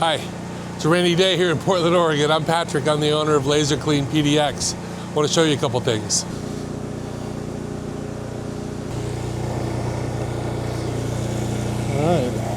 Hi, it's a rainy day here in Portland, Oregon. I'm Patrick. I'm the owner of Laser Clean PDX. I want to show you a couple things. All right.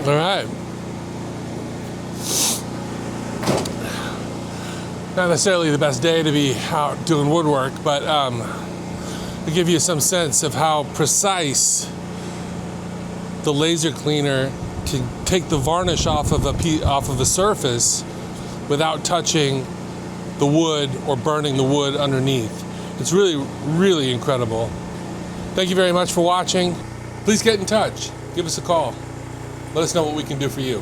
All right. Not necessarily the best day to be out doing woodwork, but to give you some sense of how precise the laser cleaner can take the varnish off of a surface without touching the wood or burning the wood underneath. It's really, really incredible. Thank you very much for watching. Please get in touch. Give us a call. Let us know what we can do for you.